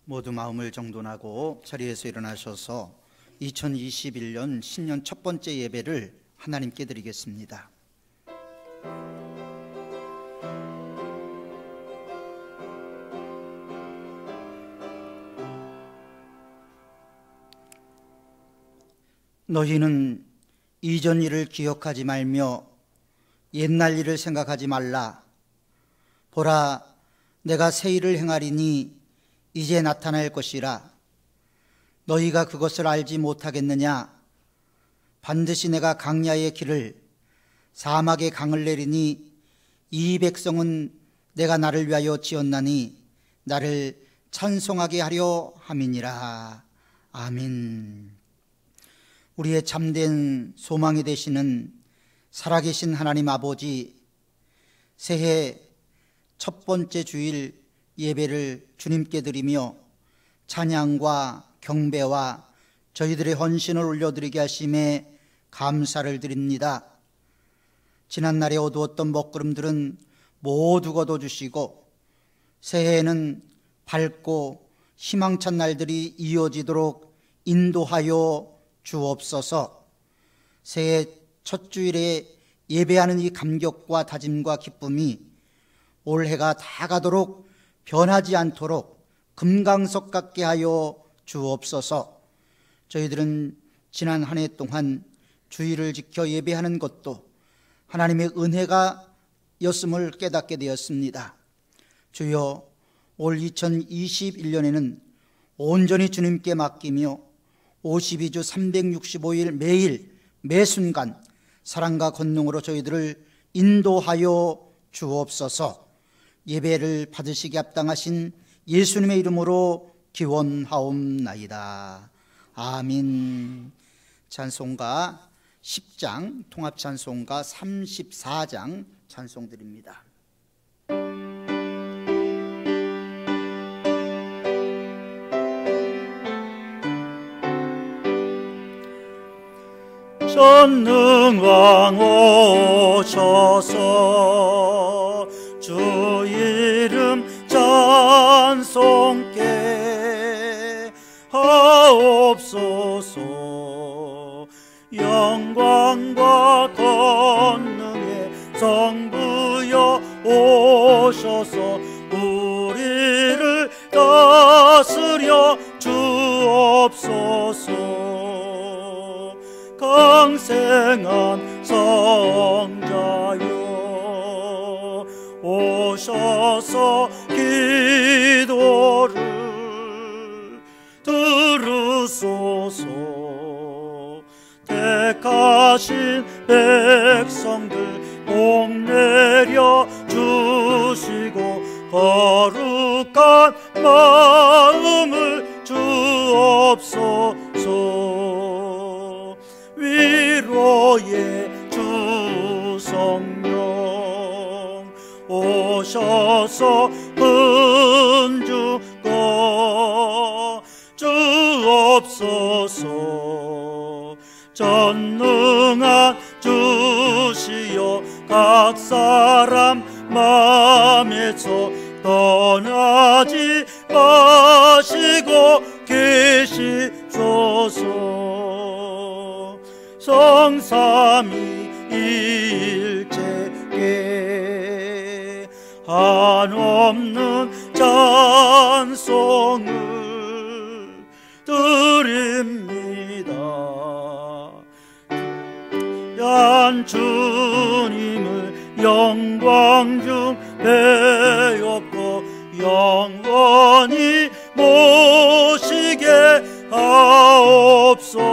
모두 마음을 정돈하고 자리에서 일어나셔서 2021년 신년 첫 번째 예배를 하나님께 드리겠습니다. 너희는 이전 일을 기억하지 말며 옛날 일을 생각하지 말라. 보라, 내가 새 일을 행하리니 이제 나타날 것이라. 너희가 그것을 알지 못하겠느냐? 반드시 내가 강야의 길을 사막의 강을 내리니 이 백성은 내가 나를 위하여 지었나니 나를 찬송하게 하려 함이니라. 아멘. 우리의 참된 소망이 되시는 살아계신 하나님 아버지, 새해 첫 번째 주일 예배를 주님께 드리며 찬양과 경배와 저희들의 헌신을 올려드리게 하심에 감사를 드립니다. 지난날에 어두웠던 먹구름들은 모두 거둬주시고 새해에는 밝고 희망찬 날들이 이어지도록 인도하여 주옵소서. 새해 첫 주일에 예배하는 이 감격과 다짐과 기쁨이 올해가 다 가도록 변하지 않도록 금강석 같게 하여 주옵소서. 저희들은 지난 한 해 동안 주일을 지켜 예배하는 것도 하나님의 은혜가 였음을 깨닫게 되었습니다. 주여, 올 2021년에는 온전히 주님께 맡기며 52주 365일 매일 매순간 사랑과 권능으로 저희들을 인도하여 주옵소서. 예배를 받으시기 합당하신 예수님의 이름으로 기원하옵나이다. 아멘. 찬송가 10장, 통합찬송가 34장 찬송드립니다. 전능왕 오셔서 주 이름 찬송케 하옵소서. 영광과 권능의 성부여 오셔서 우리를 다스려 주옵소서. 강생한 성자여 오셔서 기도를 들으소서. 택하신 백성들 복 내려 주시고 거룩한 마음을 주옵소서. 위로의 주 성령 오셔서 은주거 주옵소서. 전능한 주시여 각 사람 맘에서 떠나지 마시고 계시소서. 성삼위일체께 한없는 찬송을 드립니다. 한 주님을 영광 중 배웠고 영원히 모시게 하옵소서.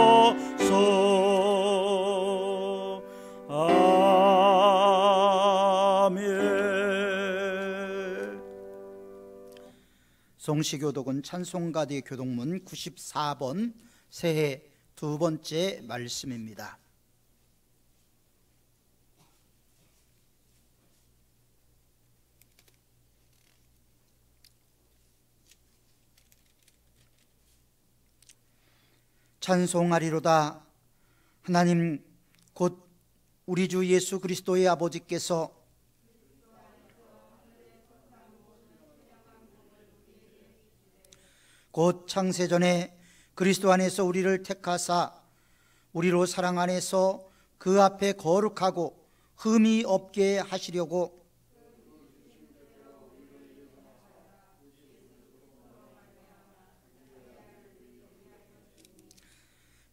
아멘. 송시교독은 찬송가대 교독문 94번 새해 두 번째 말씀입니다. 찬송하리로다. 하나님 곧 우리 주 예수 그리스도의 아버지께서 곧 창세전에 그리스도 안에서 우리를 택하사 우리로 사랑 안에서 그 앞에 거룩하고 흠이 없게 하시려고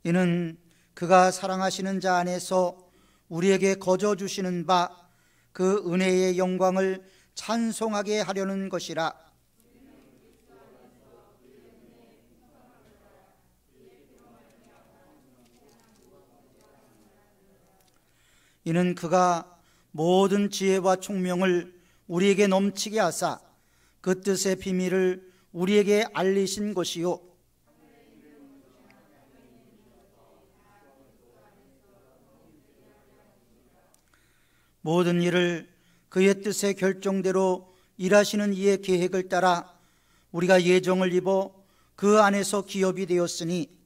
이는 그가 사랑하시는 자 안에서 우리에게 거저 주시는 바 그 은혜의 영광을 찬송하게 하려는 것이라. 이는 그가 모든 지혜와 총명을 우리에게 넘치게 하사 그 뜻의 비밀을 우리에게 알리신 것이요 모든 일을 그의 뜻의 결정대로 일하시는 이의 계획을 따라 우리가 예정을 입어 그 안에서 기업이 되었으니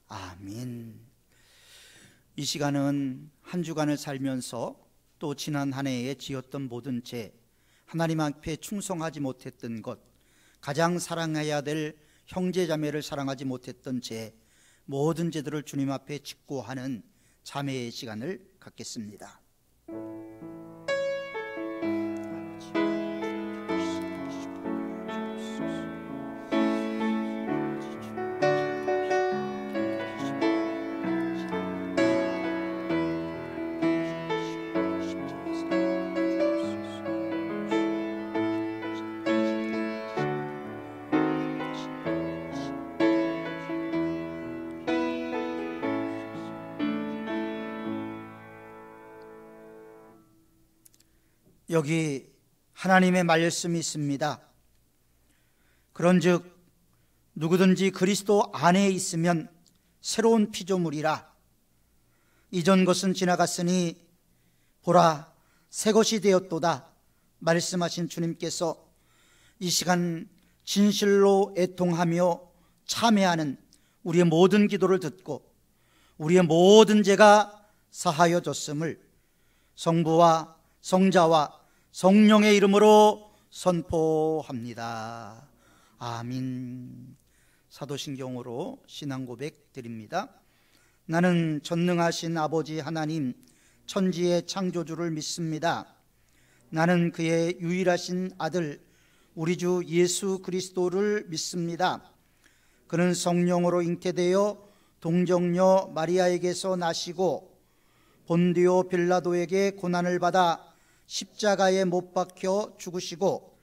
아멘. 이 시간은 한 주간을 살면서 또 지난 한 해에 지었던 모든 죄, 하나님 앞에 충성하지 못했던 것, 가장 사랑해야 될 형제자매를 사랑하지 못했던 죄, 모든 죄들을 주님 앞에 직고하는 자매의 시간을 갖겠습니다. 여기 하나님의 말씀이 있습니다. 그런즉 누구든지 그리스도 안에 있으면 새로운 피조물이라. 이전 것은 지나갔으니 보라 새 것이 되었도다 말씀하신 주님께서 이 시간 진실로 애통하며 참회하는 우리의 모든 기도를 듣고 우리의 모든 죄가 사하여졌음을 성부와 성자와 성령의 이름으로 선포합니다. 아멘. 사도신경으로 신앙 고백 드립니다. 나는 전능하신 아버지 하나님 천지의 창조주를 믿습니다. 나는 그의 유일하신 아들 우리 주 예수 그리스도를 믿습니다. 그는 성령으로 잉태되어 동정녀 마리아에게서 나시고 본디오 빌라도에게 고난을 받아 십자가에 못 박혀 죽으시고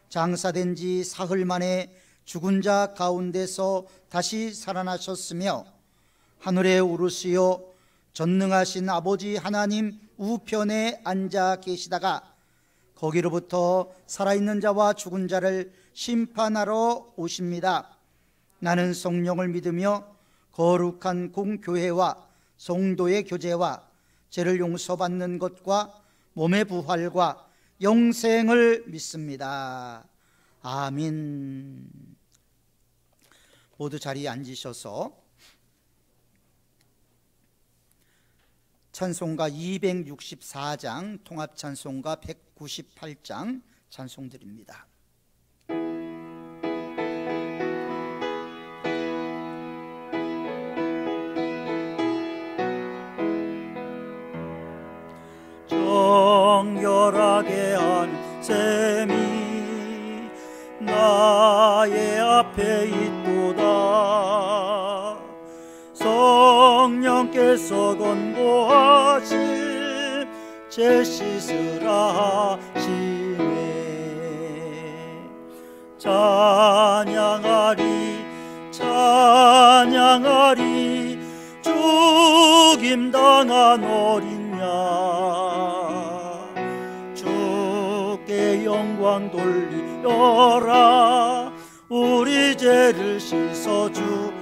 장사된 지 사흘 만에 죽은 자 가운데서 다시 살아나셨으며 하늘에 오르시어 전능하신 아버지 하나님 우편에 앉아 계시다가 거기로부터 살아있는 자와 죽은 자를 심판하러 오십니다. 나는 성령을 믿으며 거룩한 공교회와 성도의 교제와 죄를 용서받는 것과 몸의 부활과 영생을 믿습니다. 아멘. 모두 자리에 앉으셔서 찬송가 264장, 통합찬송가 198장 찬송드립니다. 정결하게 한 셈이 나의 앞에 있도다. 성령께서 권고하신 죄 씻으라 하시네. 찬양하리 찬양하리 죽임당한 어린 양 주께 영광 돌리어라. 우리 죄를 씻어주셨네.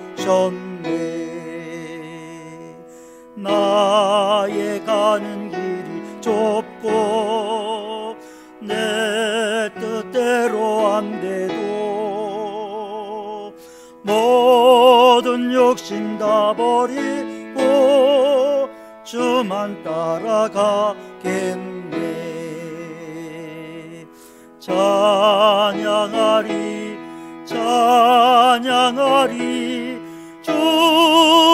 나의 가는 길이 좁고 내 뜻대로 안 돼도 모든 욕심 다 버리고 주만 따라가겠네. 찬양하리 찬양하리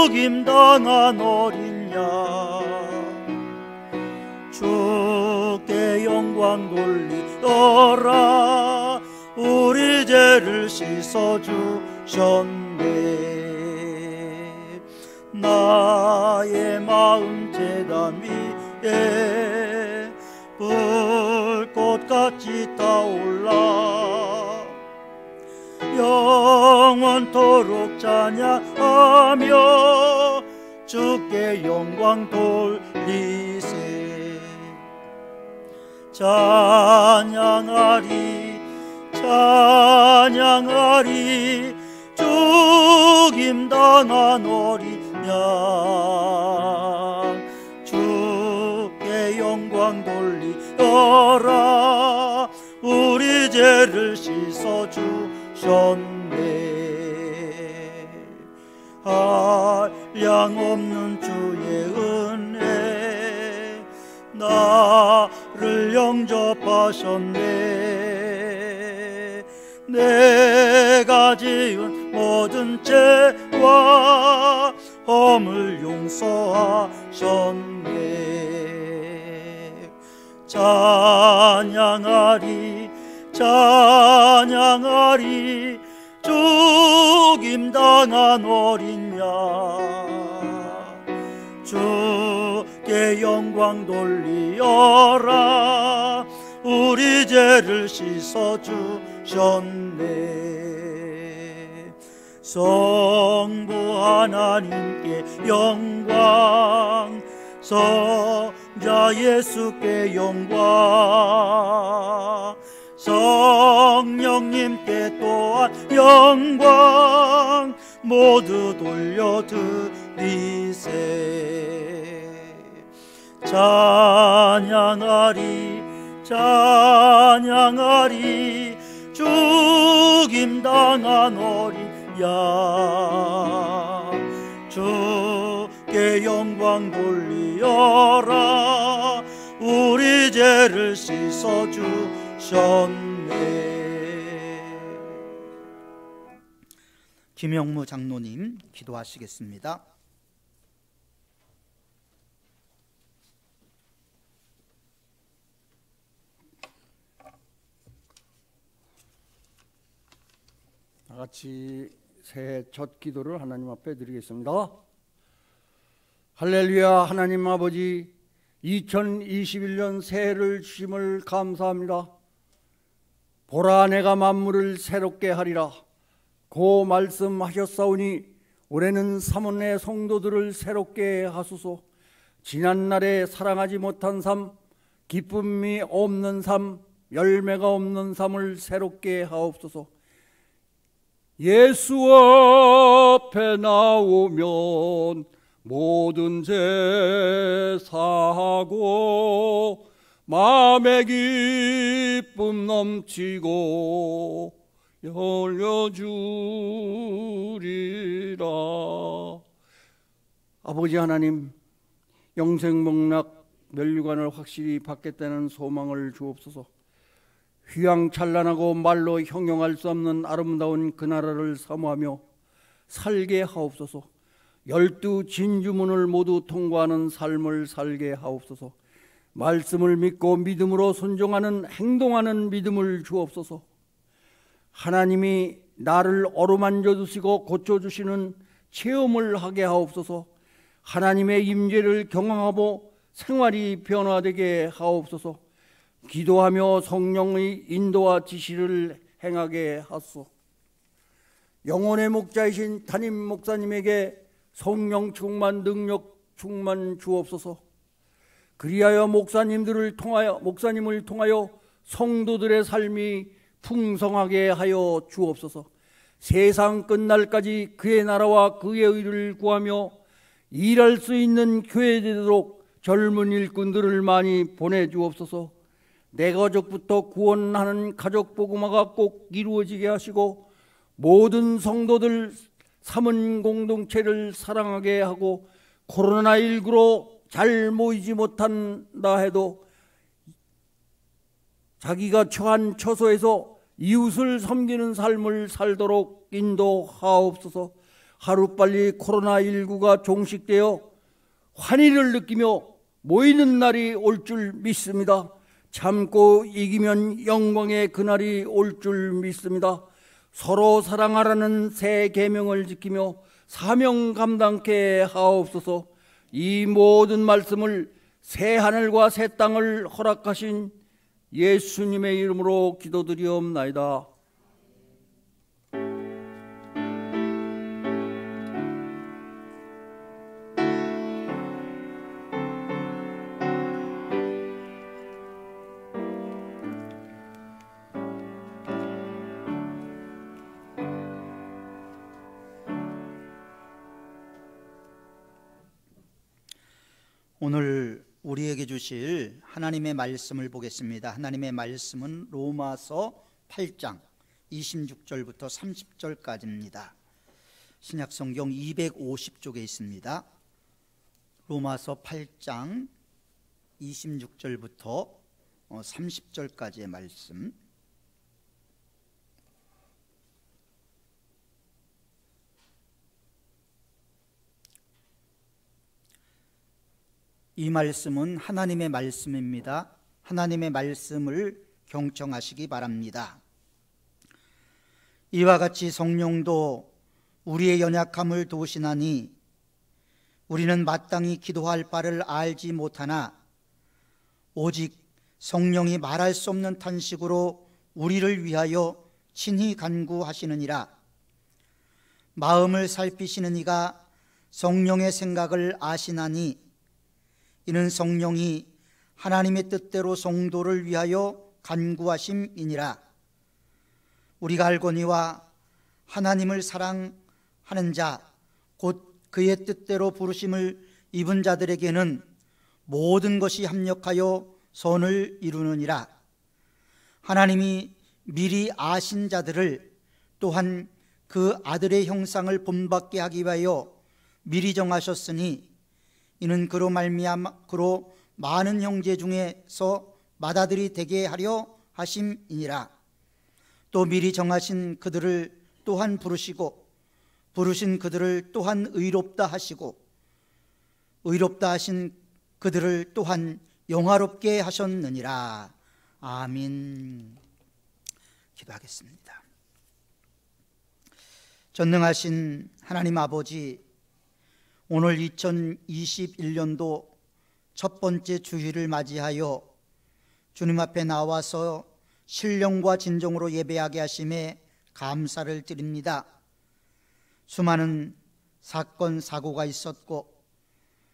죽임당한 어린 양 주께 영광 돌리더라 우리 죄를 씻어주셨네 나의 마음 제단 위에 불꽃같이 타올라 영원토록 찬양하며 주께 영광 돌리세 찬양하리 찬양하리 죽임당한 어린 양 주께 영광 돌리어라 우리 죄를 씻어주셨네 한량없는 주의 은혜 나를 영접하셨네 내가 지은 모든 죄와 허물 용서하셨네 찬양하리 찬양하리 죽임당한 어린 양 주께 영광 돌리어라 우리 죄를 씻어주셨네 성부 하나님께 영광 성자 예수께 영광 성령님께 또한 영광 모두 돌려드리세 찬양하리 찬양하리 죽임당한 어린 양 주께 영광 돌리어라 우리 죄를 씻어주셨네 김영무 장로님 기도하시겠습니다. 다 같이 새해 첫 기도를 하나님 앞에 드리겠습니다. 할렐루야. 하나님 아버지 2021년 새해를 주심을 감사합니다. 보라 내가 만물을 새롭게 하리라 고 말씀하셨사오니 올해는 삼원의 성도들을 새롭게 하소서. 지난날에 사랑하지 못한 삶, 기쁨이 없는 삶, 열매가 없는 삶을 새롭게 하옵소서. 예수 앞에 나오면 모든 죄 사하고 마음의 기쁨 넘치고 열려주리라. 아버지 하나님, 영생복락 면류관을 확실히 받겠다는 소망을 주옵소서. 휘황찬란하고 말로 형용할 수 없는 아름다운 그 나라를 사모하며 살게 하옵소서. 12 진주문을 모두 통과하는 삶을 살게 하옵소서. 말씀을 믿고 믿음으로 순종하는 행동하는 믿음을 주옵소서. 하나님이 나를 어루만져 주시고 고쳐주시는 체험을 하게 하옵소서. 하나님의 임재를 경험하고 생활이 변화되게 하옵소서. 기도하며 성령의 인도와 지시를 행하게 하소서. 영혼의 목자이신 담임 목사님에게 성령 충만, 능력 충만 주옵소서. 그리하여 목사님을 통하여 성도들의 삶이 풍성하게 하여 주옵소서. 세상 끝날까지 그의 나라와 그의 의를 구하며 일할 수 있는 교회 되도록 젊은 일꾼들을 많이 보내주옵소서. 내 가족부터 구원하는 가족 복음화가 꼭 이루어지게 하시고 모든 성도들 삼은 공동체를 사랑하게 하고 코로나19로 잘 모이지 못한다 해도 자기가 처한 처소에서 이웃을 섬기는 삶을 살도록 인도하옵소서. 하루빨리 코로나19가 종식되어 환희를 느끼며 모이는 날이 올 줄 믿습니다. 참고 이기면 영광의 그날이 올 줄 믿습니다. 서로 사랑하라는 새 계명을 지키며 사명 감당케 하옵소서. 이 모든 말씀을 새 하늘과 새 땅을 허락하신 예수님의 이름으로 기도드리옵나이다. 오늘 우리에게 주실 하나님의 말씀을 보겠습니다. 하나님의 말씀은 로마서 8장 26절부터 30절까지입니다. 신약성경 250쪽에 있습니다. 로마서 8장 26절부터 30절까지의 말씀. 이 말씀은 하나님의 말씀입니다. 하나님의 말씀을 경청하시기 바랍니다. 이와 같이 성령도 우리의 연약함을 도우시나니 우리는 마땅히 기도할 바를 알지 못하나 오직 성령이 말할 수 없는 탄식으로 우리를 위하여 친히 간구하시느니라. 마음을 살피시는 이가 성령의 생각을 아시나니 이는 성령이 하나님의 뜻대로 성도를 위하여 간구하심이니라. 우리가 알거니와 하나님을 사랑하는 자 곧 그의 뜻대로 부르심을 입은 자들에게는 모든 것이 합력하여 선을 이루느니라. 하나님이 미리 아신 자들을 또한 그 아들의 형상을 본받게 하기 위하여 미리 정하셨으니 이는 그로 말미암아 그로 많은 형제 중에서 맏아들이 되게 하려 하심이니라. 또 미리 정하신 그들을 또한 부르시고 부르신 그들을 또한 의롭다 하시고 의롭다 하신 그들을 또한 영화롭게 하셨느니라. 아멘. 기도하겠습니다. 전능하신 하나님 아버지, 오늘 2021년도 첫 번째 주일을 맞이하여 주님 앞에 나와서 신령과 진정으로 예배하게 하심에 감사를 드립니다. 수많은 사건, 사고가 있었고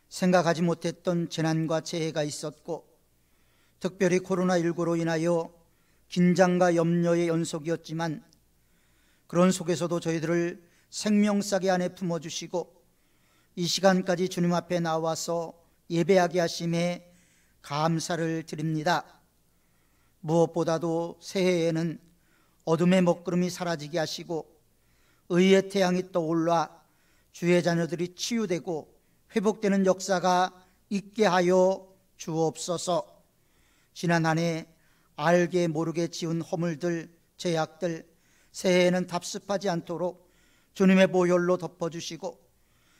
생각하지 못했던 재난과 재해가 있었고 특별히 코로나19로 인하여 긴장과 염려의 연속이었지만 그런 속에서도 저희들을 생명싸게 안에 품어주시고 이 시간까지 주님 앞에 나와서 예배하게 하심에 감사를 드립니다. 무엇보다도 새해에는 어둠의 먹구름이 사라지게 하시고 의의 태양이 떠올라 주의 자녀들이 치유되고 회복되는 역사가 있게 하여 주옵소서. 지난 한 해 알게 모르게 지은 허물들, 죄악들 새해에는 답습하지 않도록 주님의 보혈로 덮어주시고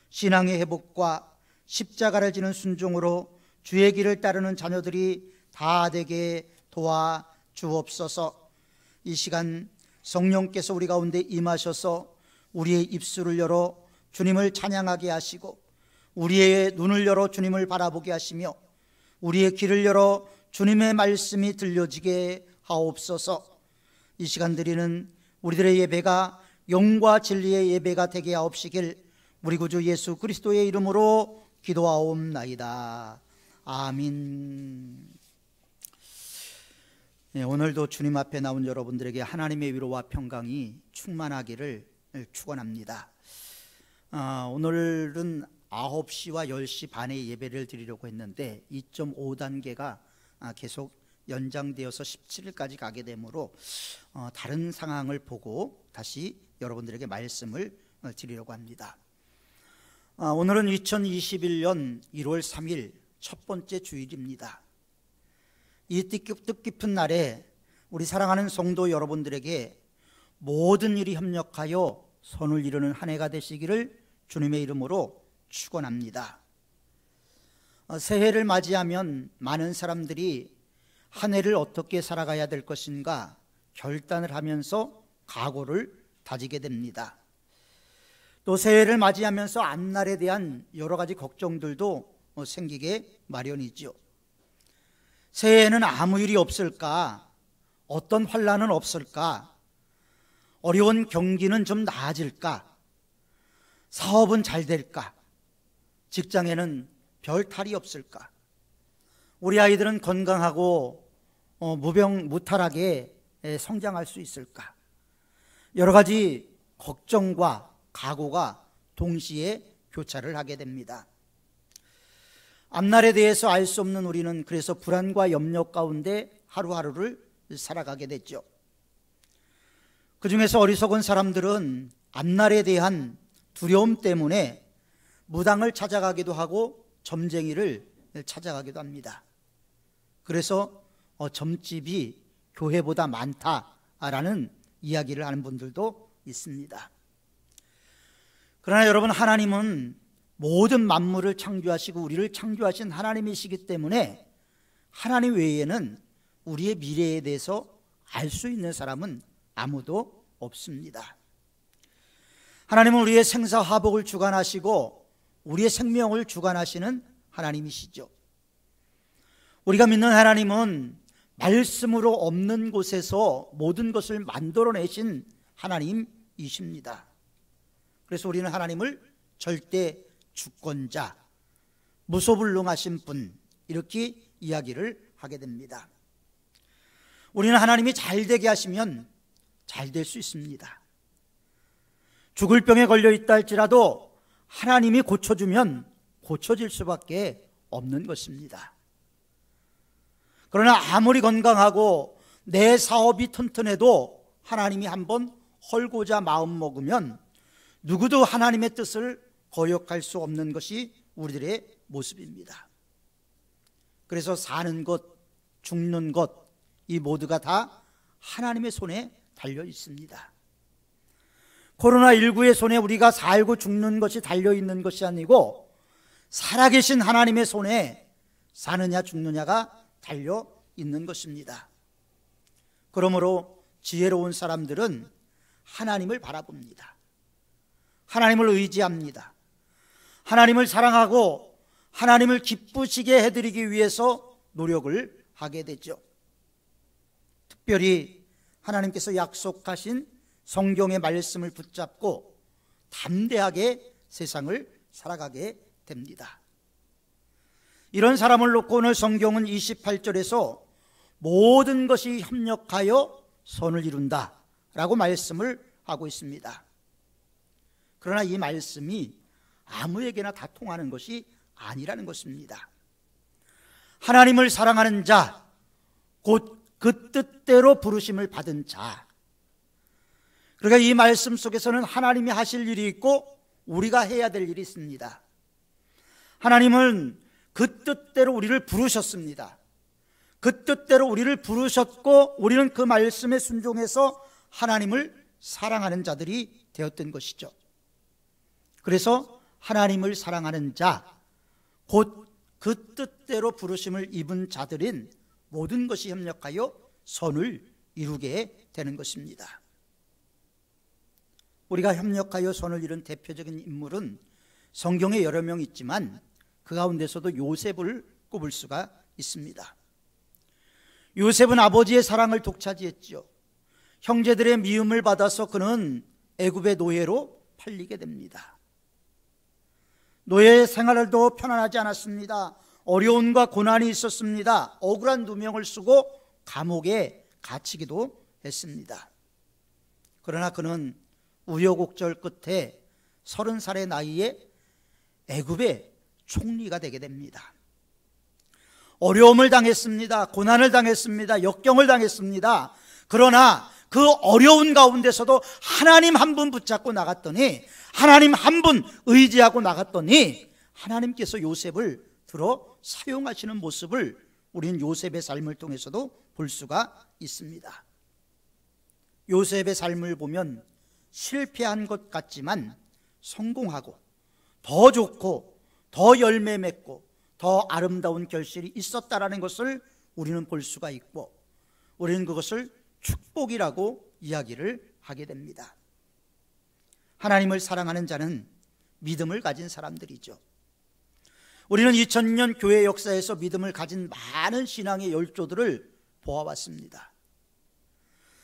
신앙의 회복과 십자가를 지는 순종으로 주의 길을 따르는 자녀들이 다 되게 도와주옵소서. 이 시간 성령께서 우리 가운데 임하셔서 우리의 입술을 열어 주님을 찬양하게 하시고 우리의 눈을 열어 주님을 바라보게 하시며 우리의 귀를 열어 주님의 말씀이 들려지게 하옵소서. 이 시간 드리는 우리들의 예배가 영과 진리의 예배가 되게 하옵시길 우리 구주 예수 그리스도의 이름으로 기도하옵나이다. 아멘. 네, 오늘도 주님 앞에 나온 여러분들에게 하나님의 위로와 평강이 충만하기를 축원합니다. 오늘은 9시와 10시 반에 예배를 드리려고 했는데 2.5단계가 계속 연장되어서 17일까지 가게 되므로 다른 상황을 보고 다시 여러분들에게 말씀을 드리려고 합니다. 오늘은 2021년 1월 3일 첫 번째 주일입니다. 이 뜻깊은 날에 우리 사랑하는 성도 여러분들에게 모든 일이 협력하여 선을 이루는 한 해가 되시기를 주님의 이름으로 축원합니다. 새해를 맞이하면 많은 사람들이 한 해를 어떻게 살아가야 될 것인가 결단을 하면서 각오를 다지게 됩니다. 또 새해를 맞이하면서 앞날에 대한 여러 가지 걱정들도 생기게 마련이죠. 새해에는 아무 일이 없을까? 어떤 환난은 없을까? 어려운 경기는 좀 나아질까? 사업은 잘 될까? 직장에는 별 탈이 없을까? 우리 아이들은 건강하고 무병무탈하게 성장할 수 있을까? 여러 가지 걱정과 각오가 동시에 교차를 하게 됩니다. 앞날에 대해서 알 수 없는 우리는 그래서 불안과 염려 가운데 하루하루를 살아가게 됐죠. 그 중에서 어리석은 사람들은 앞날에 대한 두려움 때문에 무당을 찾아가기도 하고 점쟁이를 찾아가기도 합니다. 그래서 점집이 교회보다 많다라는 이야기를 하는 분들도 있습니다. 그러나 여러분, 하나님은 모든 만물을 창조하시고 우리를 창조하신 하나님이시기 때문에 하나님 외에는 우리의 미래에 대해서 알 수 있는 사람은 아무도 없습니다. 하나님은 우리의 생사화복을 주관하시고 우리의 생명을 주관하시는 하나님이시죠. 우리가 믿는 하나님은 말씀으로 없는 곳에서 모든 것을 만들어내신 하나님이십니다. 그래서 우리는 하나님을 절대 주권자, 무소불능하신 분, 이렇게 이야기를 하게 됩니다. 우리는 하나님이 잘되게 하시면 잘 될 수 있습니다. 죽을 병에 걸려 있다 할지라도 하나님이 고쳐주면 고쳐질 수밖에 없는 것입니다. 그러나 아무리 건강하고 내 사업이 튼튼해도 하나님이 한번 헐고자 마음먹으면 누구도 하나님의 뜻을 거역할 수 없는 것이 우리들의 모습입니다. 그래서 사는 것, 죽는 것, 이 모두가 다 하나님의 손에 달려 있습니다. 코로나19의 손에 우리가 살고 죽는 것이 달려 있는 것이 아니고 살아계신 하나님의 손에 사느냐 죽느냐가 달려 있는 것입니다. 그러므로 지혜로운 사람들은 하나님을 바라봅니다. 하나님을 의지합니다. 하나님을 사랑하고 하나님을 기쁘시게 해드리기 위해서 노력을 하게 되죠. 특별히 하나님께서 약속하신 성경의 말씀을 붙잡고 담대하게 세상을 살아가게 됩니다. 이런 사람을 놓고 오늘 성경은 28절에서 모든 것이 협력하여 선을 이룬다 라고 말씀을 하고 있습니다. 그러나 이 말씀이 아무에게나 다 통하는 것이 아니라는 것입니다. 하나님을 사랑하는 자, 곧 그 뜻대로 부르심을 받은 자, 그러니까 이 말씀 속에서는 하나님이 하실 일이 있고 우리가 해야 될 일이 있습니다. 하나님은 그 뜻대로 우리를 부르셨습니다. 그 뜻대로 우리를 부르셨고 우리는 그 말씀에 순종해서 하나님을 사랑하는 자들이 되었던 것이죠. 그래서 하나님을 사랑하는 자, 곧 그 뜻대로 부르심을 입은 자들인 모든 것이 협력하여 선을 이루게 되는 것입니다. 우리가 협력하여 선을 이룬 대표적인 인물은 성경에 여러 명 있지만 그 가운데서도 요셉을 꼽을 수가 있습니다. 요셉은 아버지의 사랑을 독차지했죠. 형제들의 미움을 받아서 그는 애굽의 노예로 팔리게 됩니다. 노예 생활도 편안하지 않았습니다. 어려움과 고난이 있었습니다. 억울한 누명을 쓰고 감옥에 갇히기도 했습니다. 그러나 그는 우여곡절 끝에 30살의 나이에 애굽의 총리가 되게 됩니다. 어려움을 당했습니다. 고난을 당했습니다. 역경을 당했습니다. 그러나 그 어려운 가운데서도 하나님 한 분 붙잡고 나갔더니, 하나님 한 분 의지하고 나갔더니 하나님께서 요셉을 들어 사용하시는 모습을 우리는 요셉의 삶을 통해서도 볼 수가 있습니다. 요셉의 삶을 보면 실패한 것 같지만 성공하고 더 좋고 더 열매 맺고 더 아름다운 결실이 있었다라는 것을 우리는 볼 수가 있고, 우리는 그것을 축복이라고 이야기를 하게 됩니다. 하나님을 사랑하는 자는 믿음을 가진 사람들이죠. 우리는 2000년 교회 역사에서 믿음을 가진 많은 신앙의 열조들을 보아왔습니다.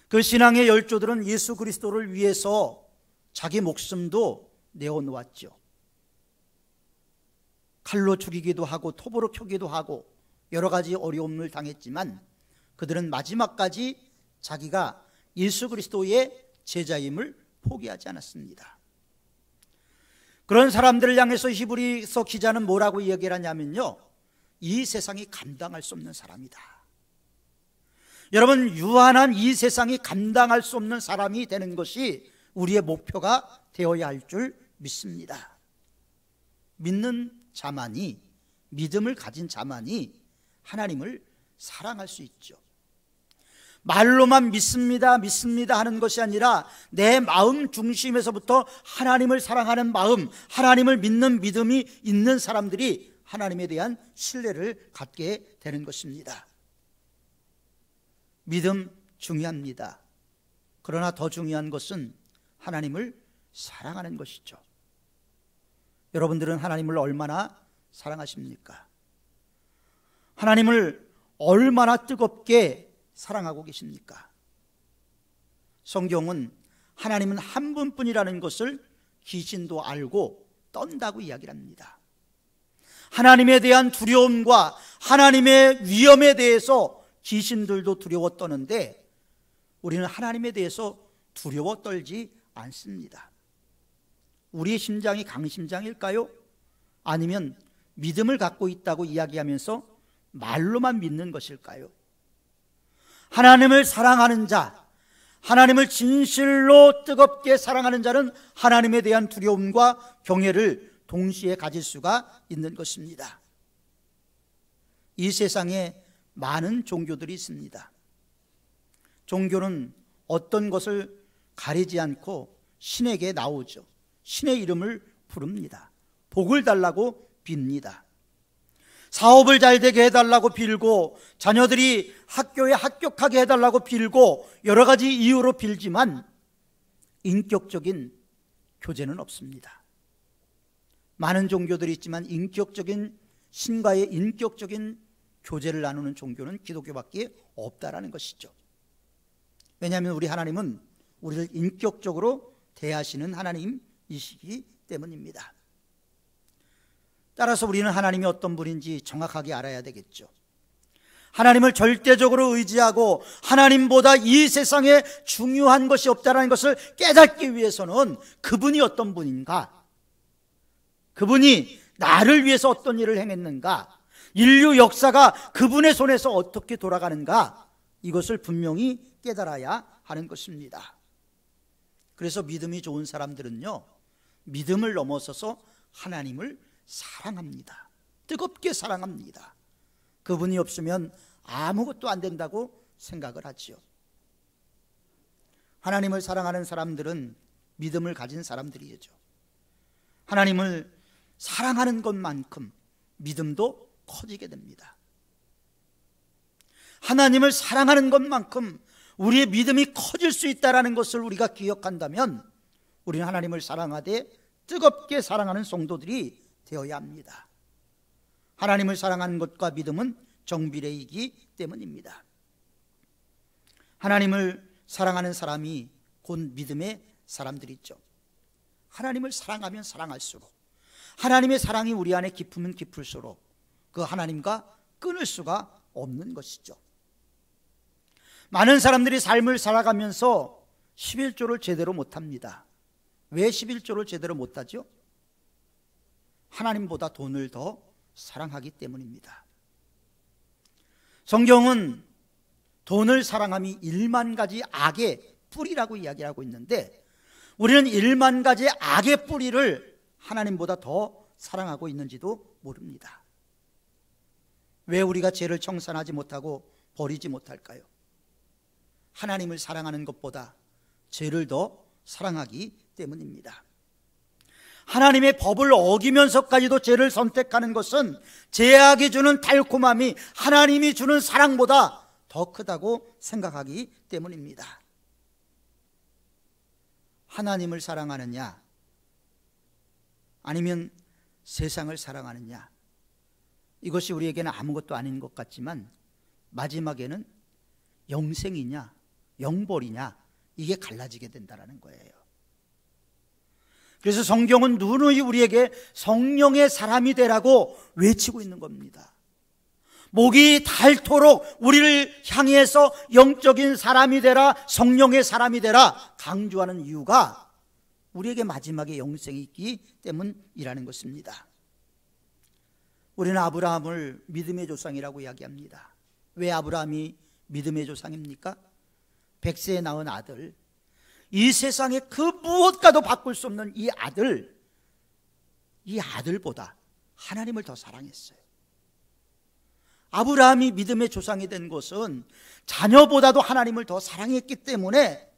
그 신앙의 열조들은 예수 그리스도를 위해서 자기 목숨도 내어놓았죠. 칼로 죽이기도 하고 톱으로 켜기도 하고 여러 가지 어려움을 당했지만 그들은 마지막까지 자기가 예수 그리스도의 제자임을 포기하지 않았습니다. 그런 사람들을 향해서 히브리서 기자는 뭐라고 이야기를 하냐면요, 이 세상이 감당할 수 없는 사람이다. 여러분, 유한한 이 세상이 감당할 수 없는 사람이 되는 것이 우리의 목표가 되어야 할 줄 믿습니다. 믿는 자만이, 믿음을 가진 자만이 하나님을 사랑할 수 있죠. 말로만 믿습니다, 믿습니다 하는 것이 아니라 내 마음 중심에서부터 하나님을 사랑하는 마음, 하나님을 믿는 믿음이 있는 사람들이 하나님에 대한 신뢰를 갖게 되는 것입니다. 믿음 중요합니다. 그러나 더 중요한 것은 하나님을 사랑하는 것이죠. 여러분들은 하나님을 얼마나 사랑하십니까? 하나님을 얼마나 뜨겁게 사랑하고 계십니까? 성경은 하나님은 한 분뿐이라는 것을 귀신도 알고 떤다고 이야기를 합니다. 하나님에 대한 두려움과 하나님의 위엄에 대해서 귀신들도 두려워 떠는데 우리는 하나님에 대해서 두려워 떨지 않습니다. 우리의 심장이 강심장일까요? 아니면 믿음을 갖고 있다고 이야기하면서 말로만 믿는 것일까요? 하나님을 사랑하는 자, 하나님을 진실로 뜨겁게 사랑하는 자는 하나님에 대한 두려움과 경외를 동시에 가질 수가 있는 것입니다. 이 세상에 많은 종교들이 있습니다. 종교는 어떤 것을 가리지 않고 신에게 나오죠. 신의 이름을 부릅니다. 복을 달라고 빕니다. 사업을 잘 되게 해달라고 빌고 자녀들이 학교에 합격하게 해달라고 빌고 여러 가지 이유로 빌지만 인격적인 교제는 없습니다. 많은 종교들이 있지만 인격적인 신과의 인격적인 교제를 나누는 종교는 기독교밖에 없다라는 것이죠. 왜냐하면 우리 하나님은 우리를 인격적으로 대하시는 하나님이시기 때문입니다. 따라서 우리는 하나님이 어떤 분인지 정확하게 알아야 되겠죠. 하나님을 절대적으로 의지하고 하나님보다 이 세상에 중요한 것이 없다는 것을 깨닫기 위해서는 그분이 어떤 분인가, 그분이 나를 위해서 어떤 일을 행했는가, 인류 역사가 그분의 손에서 어떻게 돌아가는가, 이것을 분명히 깨달아야 하는 것입니다. 그래서 믿음이 좋은 사람들은요, 믿음을 넘어서서 하나님을 사랑합니다. 뜨겁게 사랑합니다. 그분이 없으면 아무것도 안 된다고 생각을 하지요. 하나님을 사랑하는 사람들은 믿음을 가진 사람들이죠. 하나님을 사랑하는 것만큼 믿음도 커지게 됩니다. 하나님을 사랑하는 것만큼 우리의 믿음이 커질 수 있다는 것을 우리가 기억한다면 우리는 하나님을 사랑하되 뜨겁게 사랑하는 성도들이 되어야 합니다. 하나님을 사랑하는 것과 믿음은 정비례이기 때문입니다. 하나님을 사랑하는 사람이 곧 믿음의 사람들이죠. 하나님을 사랑하면 사랑할수록, 하나님의 사랑이 우리 안에 깊으면 깊을수록 그 하나님과 끊을 수가 없는 것이죠. 많은 사람들이 삶을 살아가면서 11조를 제대로 못합니다. 왜 11조를 제대로 못하죠? 하나님보다 돈을 더 사랑하기 때문입니다. 성경은 돈을 사랑함이 1만 가지 악의 뿌리라고 이야기하고 있는데 우리는 1만 가지 악의 뿌리를 하나님보다 더 사랑하고 있는지도 모릅니다. 왜 우리가 죄를 청산하지 못하고 버리지 못할까요? 하나님을 사랑하는 것보다 죄를 더 사랑하기 때문입니다. 하나님의 법을 어기면서까지도 죄를 선택하는 것은 죄악이 주는 달콤함이 하나님이 주는 사랑보다 더 크다고 생각하기 때문입니다. 하나님을 사랑하느냐 아니면 세상을 사랑하느냐, 이것이 우리에게는 아무것도 아닌 것 같지만 마지막에는 영생이냐 영벌이냐, 이게 갈라지게 된다는 거예요. 그래서 성경은 누누이 우리에게 성령의 사람이 되라고 외치고 있는 겁니다. 목이 닳도록 우리를 향해서 영적인 사람이 되라, 성령의 사람이 되라 강조하는 이유가 우리에게 마지막에 영생이 있기 때문이라는 것입니다. 우리는 아브라함을 믿음의 조상이라고 이야기합니다. 왜 아브라함이 믿음의 조상입니까? 100세에 낳은 아들, 이 세상에 그 무엇과도 바꿀 수 없는 이 아들보다 하나님을 더 사랑했어요. 아브라함이 믿음의 조상이 된 것은 자녀보다도 하나님을 더 사랑했기 때문에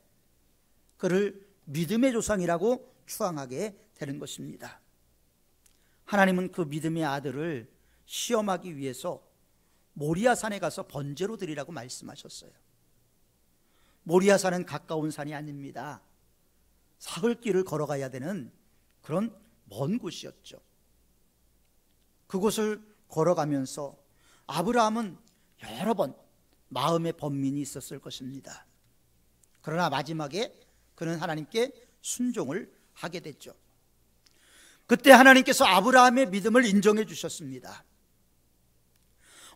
그를 믿음의 조상이라고 추앙하게 되는 것입니다. 하나님은 그 믿음의 아들을 시험하기 위해서 모리아산에 가서 번제로 드리라고 말씀하셨어요. 모리아산은 가까운 산이 아닙니다. 사흘길을 걸어가야 되는 그런 먼 곳이었죠. 그곳을 걸어가면서 아브라함은 여러 번 마음의 번민이 있었을 것입니다. 그러나 마지막에 그는 하나님께 순종을 하게 됐죠. 그때 하나님께서 아브라함의 믿음을 인정해 주셨습니다.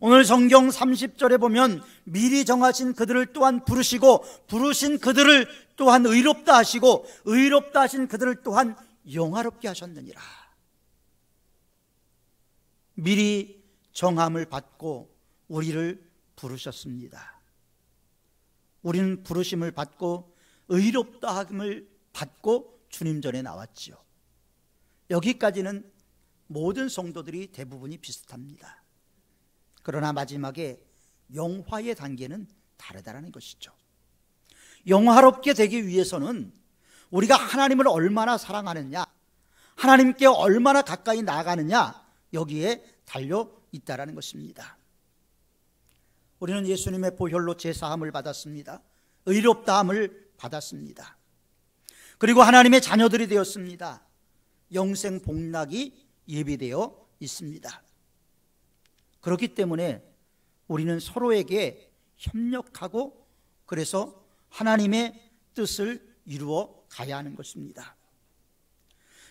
오늘 성경 30절에 보면 미리 정하신 그들을 또한 부르시고 부르신 그들을 또한 의롭다 하시고 의롭다 하신 그들을 또한 영화롭게 하셨느니라. 미리 정함을 받고 우리를 부르셨습니다. 우리는 부르심을 받고 의롭다함을 받고 주님 전에 나왔지요. 여기까지는 모든 성도들이 대부분이 비슷합니다. 그러나 마지막에 영화의 단계는 다르다는 것이죠. 영화롭게 되기 위해서는 우리가 하나님을 얼마나 사랑하느냐, 하나님께 얼마나 가까이 나아가느냐, 여기에 달려 있다는 것입니다. 우리는 예수님의 보혈로 제사함을 받았습니다. 의롭다함을 받았습니다. 그리고 하나님의 자녀들이 되었습니다. 영생 복락이 예비되어 있습니다. 그렇기 때문에 우리는 서로에게 협력하고 그래서 하나님의 뜻을 이루어 가야 하는 것입니다.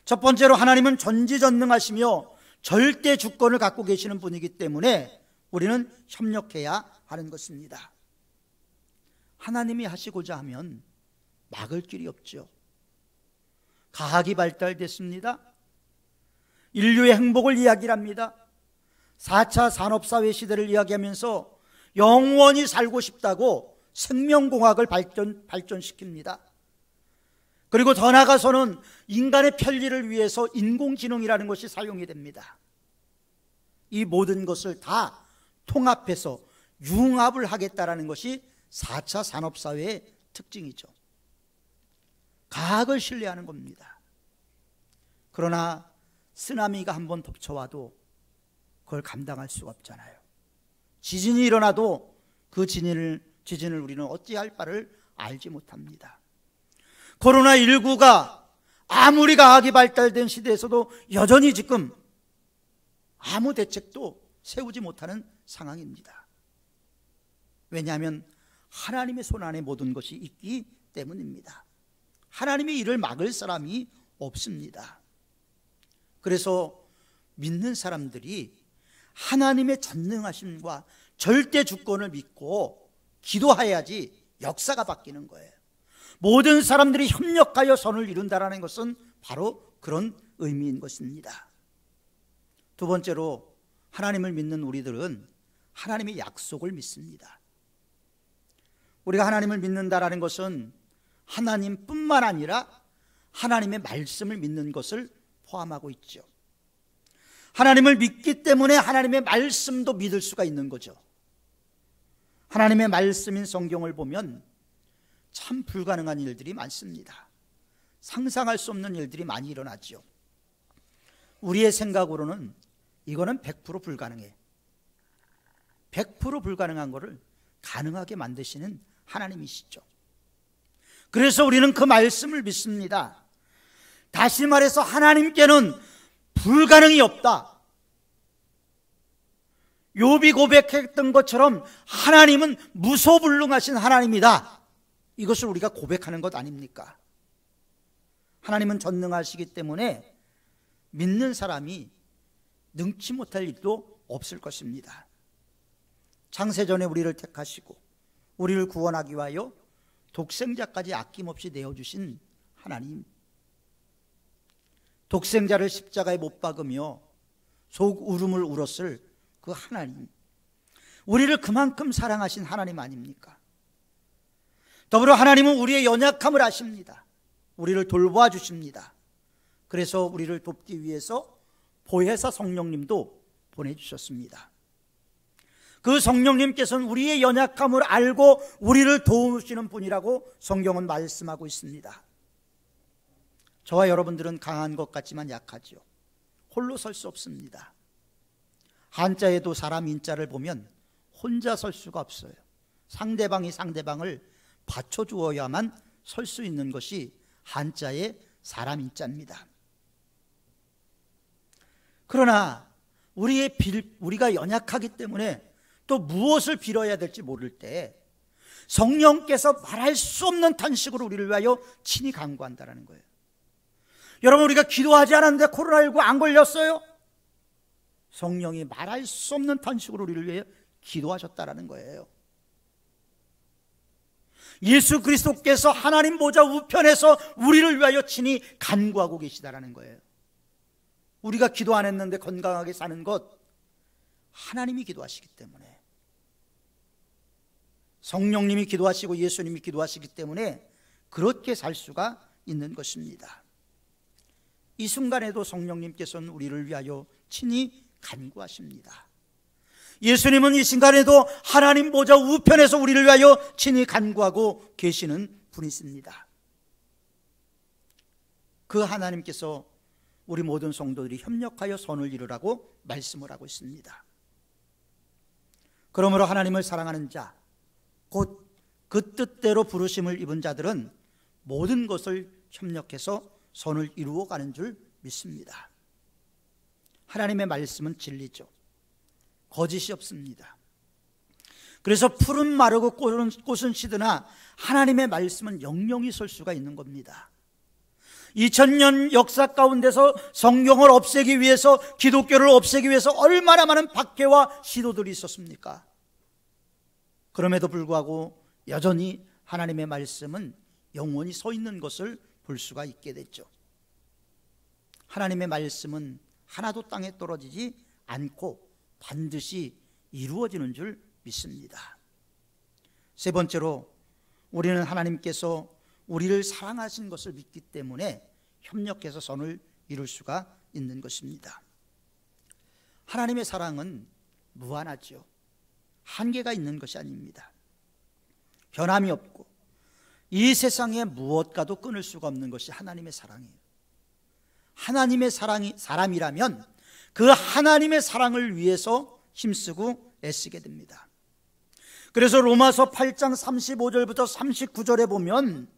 첫 번째로 하나님은 전지전능하시며 절대 주권을 갖고 계시는 분이기 때문에 우리는 협력해야 하는 것입니다. 하나님이 하시고자 하면 막을 길이 없죠. 과학이 발달됐습니다. 인류의 행복을 이야기합니다. 4차 산업사회 시대를 이야기하면서 영원히 살고 싶다고 생명공학을 발전시킵니다. 그리고 더 나아가서는 인간의 편리를 위해서 인공지능이라는 것이 사용이 됩니다. 이 모든 것을 다 통합해서 융합을 하겠다라는 것이 4차 산업사회의 특징이죠. 과학을 신뢰하는 겁니다. 그러나 쓰나미가 한번 덮쳐와도 그걸 감당할 수가 없잖아요. 지진이 일어나도 그 지진을 우리는 어찌할 바를 알지 못합니다. 코로나19가 아무리 과학이 발달된 시대에서도 여전히 지금 아무 대책도 세우지 못하는 상황입니다. 왜냐하면 하나님의 손 안에 모든 것이 있기 때문입니다. 하나님의 일을 막을 사람이 없습니다. 그래서 믿는 사람들이 하나님의 전능하심과 절대 주권을 믿고 기도해야지 역사가 바뀌는 거예요. 모든 사람들이 협력하여 선을 이룬다는 것은 바로 그런 의미인 것입니다. 두 번째로 하나님을 믿는 우리들은 하나님의 약속을 믿습니다. 우리가 하나님을 믿는다라는 것은 하나님뿐만 아니라 하나님의 말씀을 믿는 것을 포함하고 있죠. 하나님을 믿기 때문에 하나님의 말씀도 믿을 수가 있는 거죠. 하나님의 말씀인 성경을 보면 참 불가능한 일들이 많습니다. 상상할 수 없는 일들이 많이 일어나죠. 우리의 생각으로는 이거는 100% 불가능해. 100% 불가능한 것을 가능하게 만드시는 하나님이시죠. 그래서 우리는 그 말씀을 믿습니다. 다시 말해서 하나님께는 불가능이 없다. 욥이 고백했던 것처럼 하나님은 무소불능하신 하나님이다. 이것을 우리가 고백하는 것 아닙니까? 하나님은 전능하시기 때문에 믿는 사람이 능치 못할 일도 없을 것입니다. 창세전에 우리를 택하시고 우리를 구원하기 위하여 독생자까지 아낌없이 내어주신 하나님, 독생자를 십자가에 못 박으며 속 울음을 울었을 그 하나님, 우리를 그만큼 사랑하신 하나님 아닙니까? 더불어 하나님은 우리의 연약함을 아십니다. 우리를 돌보아 주십니다. 그래서 우리를 돕기 위해서 보혜사 성령님도 보내주셨습니다. 그 성령님께서는 우리의 연약함을 알고 우리를 도우시는 분이라고 성경은 말씀하고 있습니다. 저와 여러분들은 강한 것 같지만 약하죠. 홀로 설 수 없습니다. 한자에도 사람 인자를 보면 혼자 설 수가 없어요. 상대방이 상대방을 받쳐주어야만 설 수 있는 것이 한자의 사람 인자입니다. 그러나 우리가 연약하기 때문에 또 무엇을 빌어야 될지 모를 때 성령께서 말할 수 없는 탄식으로 우리를 위하여 친히 간구한다는 거예요. 여러분, 우리가 기도하지 않았는데 코로나19 안 걸렸어요? 성령이 말할 수 없는 탄식으로 우리를 위해 기도하셨다는 거예요. 예수 그리스도께서 하나님 보좌 우편에서 우리를 위하여 친히 간구하고 계시다는 거예요. 우리가 기도 안 했는데 건강하게 사는 것, 하나님이 기도하시기 때문에, 성령님이 기도하시고 예수님이 기도하시기 때문에 그렇게 살 수가 있는 것입니다. 이 순간에도 성령님께서는 우리를 위하여 친히 간구하십니다. 예수님은 이 순간에도 하나님 보좌 우편에서 우리를 위하여 친히 간구하고 계시는 분이십니다. 그 하나님께서 우리 모든 성도들이 협력하여 선을 이루라고 말씀을 하고 있습니다. 그러므로 하나님을 사랑하는 자, 곧 그 뜻대로 부르심을 입은 자들은 모든 것을 협력해서 선을 이루어가는 줄 믿습니다. 하나님의 말씀은 진리죠. 거짓이 없습니다. 그래서 풀은 마르고 꽃은 시드나 하나님의 말씀은 영영이 설 수가 있는 겁니다. 2000년 역사 가운데서 성경을 없애기 위해서, 기독교를 없애기 위해서 얼마나 많은 박해와 시도들이 있었습니까? 그럼에도 불구하고 여전히 하나님의 말씀은 영원히 서 있는 것을 볼 수가 있게 됐죠. 하나님의 말씀은 하나도 땅에 떨어지지 않고 반드시 이루어지는 줄 믿습니다. 세 번째로, 우리는 하나님께서 우리를 사랑하신 것을 믿기 때문에 협력해서 선을 이룰 수가 있는 것입니다. 하나님의 사랑은 무한하죠. 한계가 있는 것이 아닙니다. 변함이 없고 이 세상에 무엇과도 끊을 수가 없는 것이 하나님의 사랑이에요. 하나님의 사랑이 사람이라면 그 하나님의 사랑을 위해서 힘쓰고 애쓰게 됩니다. 그래서 로마서 8장 35절부터 39절에 보면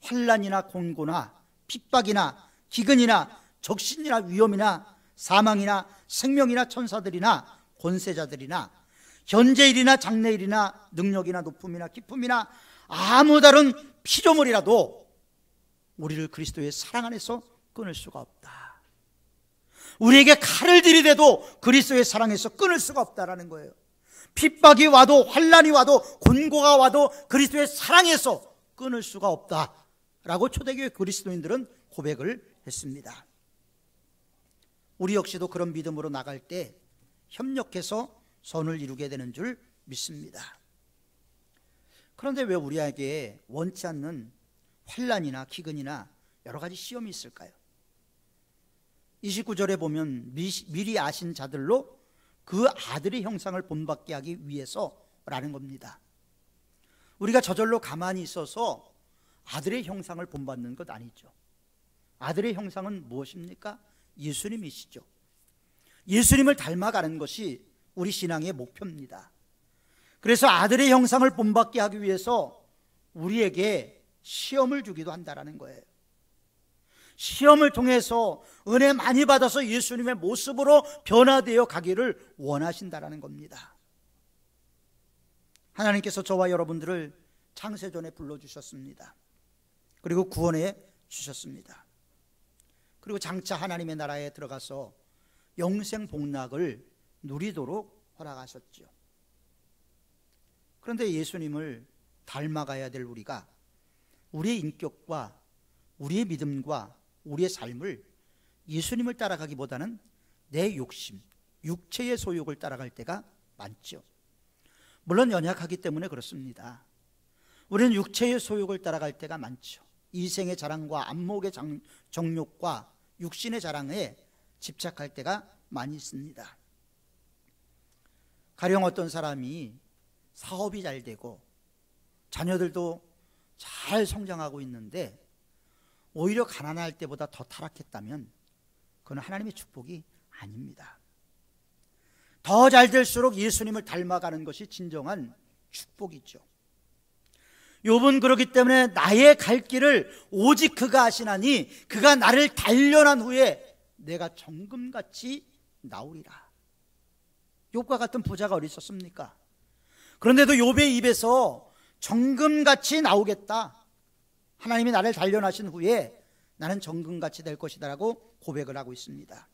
환난이나 곤고나 핍박이나 기근이나 적신이나 위험이나 사망이나 생명이나 천사들이나 권세자들이나 현재일이나 장래일이나 능력이나 높음이나 기쁨이나 아무 다른 피조물이라도 우리를 그리스도의 사랑 안에서 끊을 수가 없다. 우리에게 칼을 들이대도 그리스도의 사랑에서 끊을 수가 없다라는 거예요. 핍박이 와도 환난이 와도 곤고가 와도 그리스도의 사랑에서 끊을 수가 없다라고 초대교회 그리스도인들은 고백을 했습니다. 우리 역시도 그런 믿음으로 나갈 때 협력해서 선을 이루게 되는 줄 믿습니다. 그런데 왜 우리에게 원치 않는 환난이나 기근이나 여러 가지 시험이 있을까요? 29절에 보면 미리 아신 자들로 그 아들의 형상을 본받게 하기 위해서라는 겁니다. 우리가 저절로 가만히 있어서 아들의 형상을 본받는 것 아니죠. 아들의 형상은 무엇입니까? 예수님이시죠. 예수님을 닮아가는 것이 우리 신앙의 목표입니다. 그래서 아들의 형상을 본받게 하기 위해서 우리에게 시험을 주기도 한다는 거예요. 시험을 통해서 은혜 많이 받아서 예수님의 모습으로 변화되어 가기를 원하신다는 겁니다. 하나님께서 저와 여러분들을 창세전에 불러주셨습니다. 그리고 구원해 주셨습니다. 그리고 장차 하나님의 나라에 들어가서 영생 복락을 누리도록 허락하셨죠. 그런데 예수님을 닮아가야 될 우리가 우리의 인격과 우리의 믿음과 우리의 삶을 예수님을 따라가기보다는 내 욕심, 육체의 소욕을 따라갈 때가 많죠. 물론 연약하기 때문에 그렇습니다. 우리는 육체의 소욕을 따라갈 때가 많죠. 이생의 자랑과 안목의 정욕과 육신의 자랑에 집착할 때가 많이 있습니다. 가령 어떤 사람이 사업이 잘 되고 자녀들도 잘 성장하고 있는데 오히려 가난할 때보다 더 타락했다면 그건 하나님의 축복이 아닙니다. 더 잘 될수록 예수님을 닮아가는 것이 진정한 축복이죠. 욥은 그렇기 때문에 나의 갈 길을 오직 그가 아시나니 그가 나를 단련한 후에 내가 정금같이 나오리라. 욥과 같은 부자가 어디 있었습니까? 그런데도 욥의 입에서 정금같이 나오겠다, 하나님이 나를 단련하신 후에 나는 정금같이 될 것이다 라고 고백을 하고 있습니다.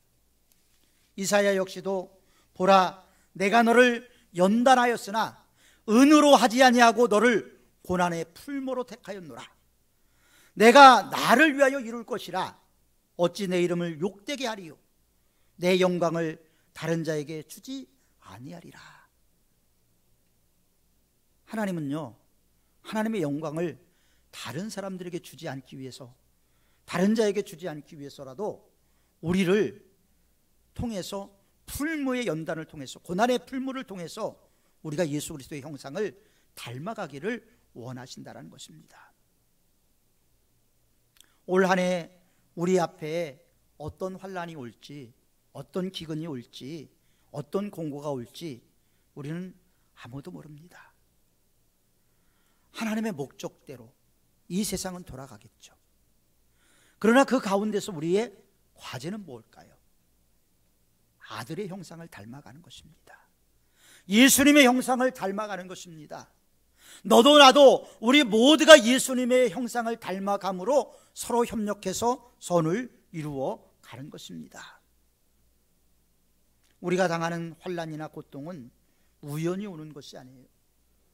이사야 역시도 보라, 내가 너를 연단하였으나 은으로 하지 아니하고 너를 고난의 풀모로 택하였노라. 내가 나를 위하여 이룰 것이라 어찌 내 이름을 욕되게 하리요, 내 영광을 다른 자에게 주지 아니하리라. 하나님은요, 하나님의 영광을 다른 사람들에게 주지 않기 위해서, 다른 자에게 주지 않기 위해서라도 우리를 통해서, 풀무의 연단을 통해서, 고난의 풀무를 통해서 우리가 예수 그리스도의 형상을 닮아가기를 원하신다는 것입니다. 올 한 해 우리 앞에 어떤 환난이 올지, 어떤 기근이 올지, 어떤 공고가 올지 우리는 아무도 모릅니다. 하나님의 목적대로 이 세상은 돌아가겠죠. 그러나 그 가운데서 우리의 과제는 뭘까요? 아들의 형상을 닮아가는 것입니다. 예수님의 형상을 닮아가는 것입니다. 너도 나도 우리 모두가 예수님의 형상을 닮아감으로 서로 협력해서 선을 이루어 가는 것입니다. 우리가 당하는 환난이나 고통은 우연히 오는 것이 아니에요.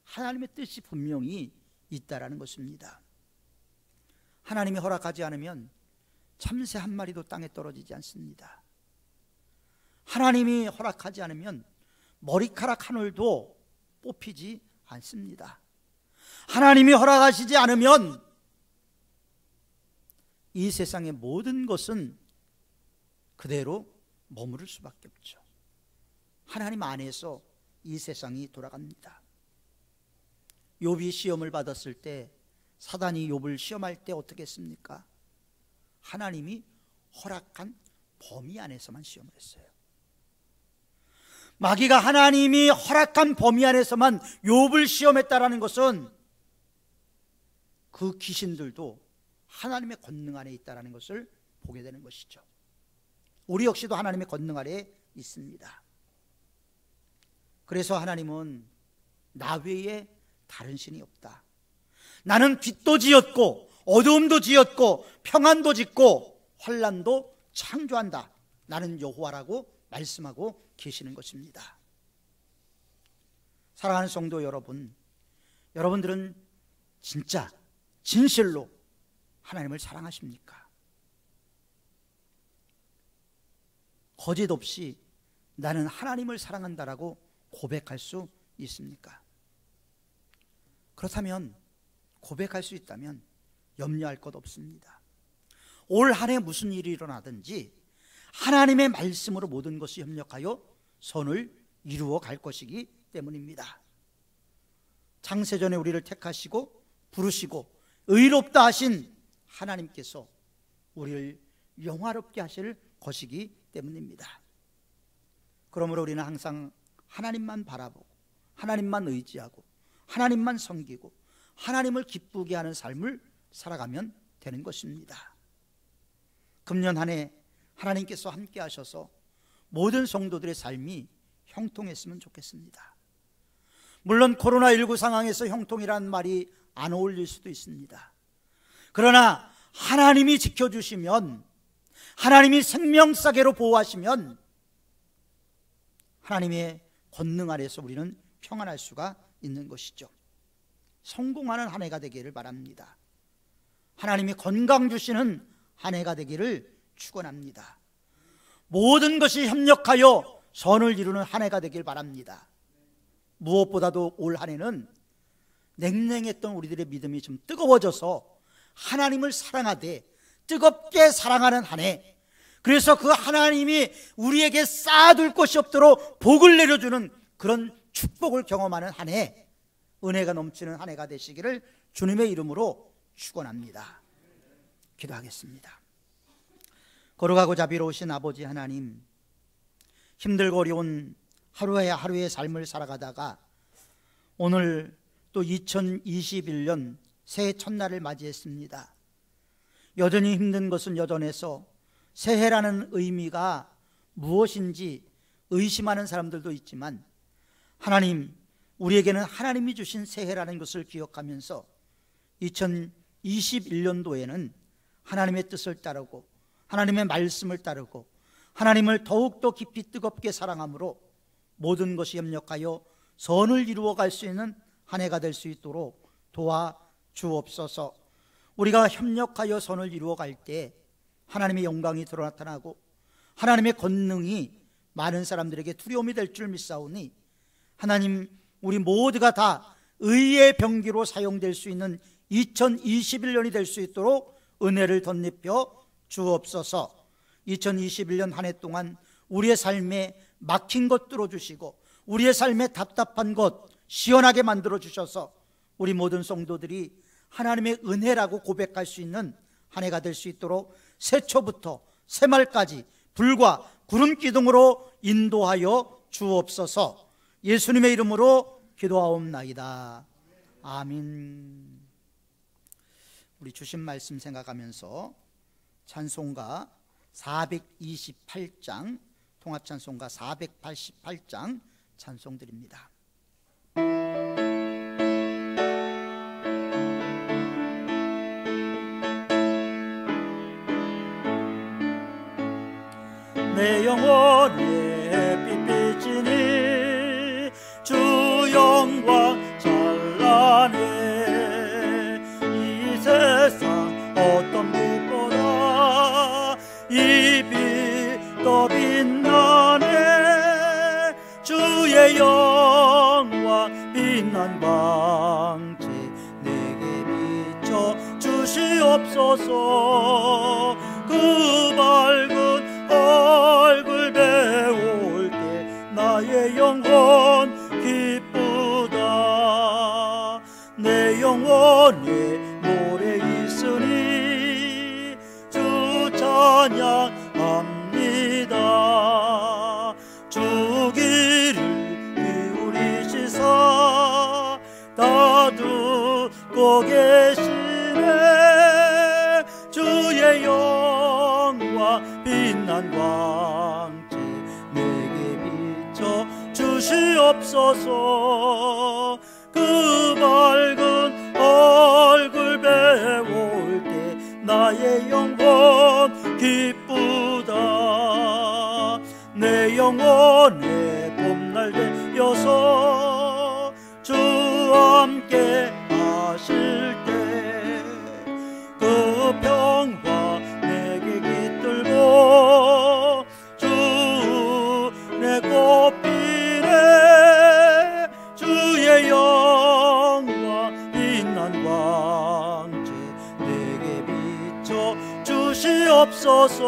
하나님의 뜻이 분명히 있다라는 것입니다. 하나님이 허락하지 않으면 참새 한 마리도 땅에 떨어지지 않습니다. 하나님이 허락하지 않으면 머리카락 한 올도 뽑히지 않습니다. 하나님이 허락하시지 않으면 이 세상의 모든 것은 그대로 머무를 수밖에 없죠. 하나님 안에서 이 세상이 돌아갑니다. 욥이 시험을 받았을 때, 사단이 욥을 시험할 때 어떻게 했습니까? 하나님이 허락한 범위 안에서만 시험을 했어요. 마귀가 하나님이 허락한 범위 안에서만 욥을 시험했다라는 것은 그 귀신들도 하나님의 권능 안에 있다라는 것을 보게 되는 것이죠. 우리 역시도 하나님의 권능 아래에 있습니다. 그래서 하나님은 나 외에 다른 신이 없다, 나는 빛도 지었고 어두움도 지었고 평안도 짓고 환난도 창조한다, 나는 여호와라고 말씀하고 계시는 것입니다. 사랑하는 성도 여러분, 여러분들은 진짜 진실로 하나님을 사랑하십니까? 거짓 없이 나는 하나님을 사랑한다라고 고백할 수 있습니까? 그렇다면, 고백할 수 있다면 염려할 것 없습니다. 올 한 해 무슨 일이 일어나든지 하나님의 말씀으로 모든 것이 협력하여 선을 이루어 갈 것이기 때문입니다. 창세전에 우리를 택하시고 부르시고 의롭다 하신 하나님께서 우리를 영화롭게 하실 것이기 때문입니다. 그러므로 우리는 항상 하나님만 바라보고 하나님만 의지하고 하나님만 섬기고 하나님을 기쁘게 하는 삶을 살아가면 되는 것입니다. 금년 한 해 하나님께서 함께 하셔서 모든 성도들의 삶이 형통했으면 좋겠습니다. 물론 코로나19 상황에서 형통이라는 말이 안 어울릴 수도 있습니다. 그러나 하나님이 지켜주시면, 하나님이 생명사계로 보호하시면 하나님의 권능 아래서 우리는 평안할 수가 있는 것이죠. 성공하는 한 해가 되기를 바랍니다. 하나님이 건강 주시는 한 해가 되기를 축원합니다. 모든 것이 협력하여 선을 이루는 한 해가 되길 바랍니다. 무엇보다도 올 한 해는 냉랭했던 우리들의 믿음이 좀 뜨거워져서 하나님을 사랑하되 뜨겁게 사랑하는 한 해, 그래서 그 하나님이 우리에게 쌓아둘 것이 없도록 복을 내려주는 그런 축복을 경험하는 한 해, 은혜가 넘치는 한 해가 되시기를 주님의 이름으로 축원합니다. 기도하겠습니다. 거룩하고 자비로우신 아버지 하나님, 힘들고 어려운 하루의 삶을 살아가다가 오늘 또 2021년 새해 첫날을 맞이했습니다. 여전히 힘든 것은 여전해서 새해라는 의미가 무엇인지 의심하는 사람들도 있지만, 하나님, 우리에게는 하나님이 주신 새해라는 것을 기억하면서 2021년도에는 하나님의 뜻을 따르고 하나님의 말씀을 따르고 하나님을 더욱더 깊이 뜨겁게 사랑함으로 모든 것이 협력하여 선을 이루어 갈 수 있는 한 해가 될 수 있도록 도와주옵소서. 우리가 협력하여 선을 이루어 갈 때 하나님의 영광이 드러 나타나고 하나님의 권능이 많은 사람들에게 두려움이 될 줄 믿사오니, 하나님, 우리 모두가 다 의의 병기로 사용될 수 있는 2021년이 될 수 있도록 은혜를 덧입혀 주옵소서. 2021년 한 해 동안 우리의 삶에 막힌 것 뚫어주시고 우리의 삶에 답답한 것 시원하게 만들어 주셔서 우리 모든 성도들이 하나님의 은혜라고 고백할 수 있는 한 해가 될 수 있도록 새초부터 새말까지 불과 구름 기둥으로 인도하여 주옵소서. 예수님의 이름으로 기도하옵나이다. 아멘. 우리 주신 말씀 생각하면서 찬송가 428장, 통합찬송가 488장 찬송 드립니다. 내 영혼에 빛비치니 주 영광 찬란해. 이 세상 어떤 빛보다 이 빛 더 빛나네. 주의 영광 빛난 광채 내게 비춰 주시옵소서. 그 밝은 얼굴 배울 때 나의 영혼 기쁘다. 내 영혼에 모래 있으니 주 찬양합니다. 주 길을 기울이시사 다 듣고 계시네. 주의 영광 빛난 광채 내게 비춰 주시옵소서. 그 밝은 얼굴 배울 때 나의 영혼 기쁘다. 내 영혼의 봄날 되어서 주와 함께 하실 때 그 평화 내게 깃들고 주 내 꽃피네. 주의 영광 빛난 광채 내게 비춰 주시옵소서.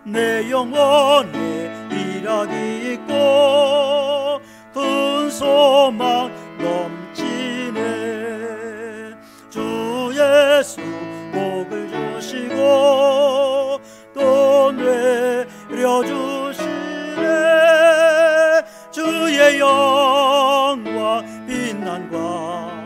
내 영혼에 일하기 있고 큰 소망 넘치네. 주 예수 복을 주시고 또 내려주시네. 주의 영광 빛난과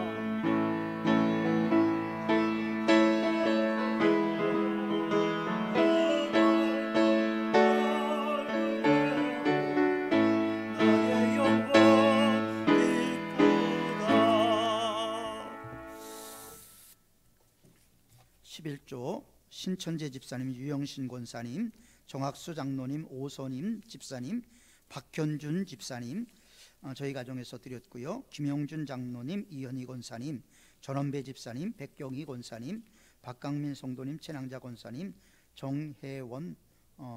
나의 영광 기쁘다. 11조 신천재 집사님, 유영신 권사님, 정학수 장로님, 오선임 집사님, 박현준 집사님, 저희 가정에서 드렸고요. 김영준 장로님, 이현희 권사님, 전원배 집사님, 백경희 권사님, 박강민 성도님, 최낭자 권사님, 정혜원,